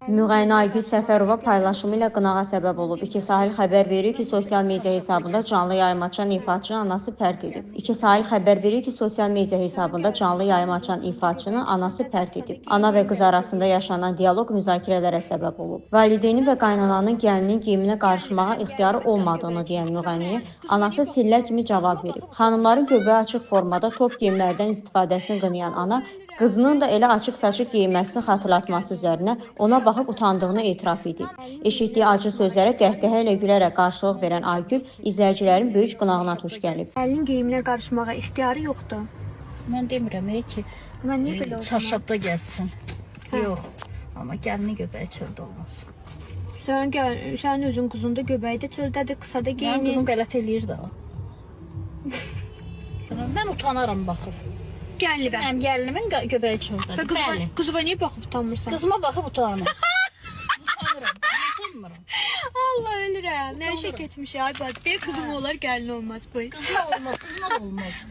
Müğənni Aygül Səfərova paylaşımı ilə qınağa səbəb olub. İki Sahil xəbər verir ki, sosial media hesabında canlı yayım açan ifaçının anası pərt edib. İki Sahil xəbər verir ki, sosial media hesabında canlı yayım açan ifaçının anası pərt edib. Ana və qız arasında yaşanan dialoq müzakirələrə səbəb olub. Valideyni və qaynananın gəlinin geyiminə qarışmağa ixtiyarı olmadığını deyən müğənniyə anası sillə kimi cavab verib. Xanımların göbəyi açıq formada top geyimlərdən istifadəsini qınayan ana qızının da elə açıq-saçıq geyinməsini xatırlatması üzərinə ona baxıb utandığını etiraf edib. Eşitdiyi acı sözlərə qəhqəhə ilə gülərək qarşılıq verən Aygül izləyicilərin böyük qınağına tuş gəlib. Gəlinin geyiminə qarışmağa ixtiyarı yoxdur. Mən demirəm ki, Mən niyə belə olacam? çarşabda gəlsin. Yox, amma gəlini göbəyi çöldə olmaz. Sənin özün quzun da göbəyi də çöldədir, qısa da Mənim geyinir. qızım qələt eləyir də. Mən utanaram baxıb. Gəlini bə. Mənim gəlinimin göbəyi çöldədir. Qızıva niyə baxıb utanmırsan? Qızıma baxıb utanıram. Utanmıram. Allah ölürəm. Nə şək etmiş ay bak. Deyir qızım olar, gəlin olmaz. Qızıma olmaz, qızıma da olmaz.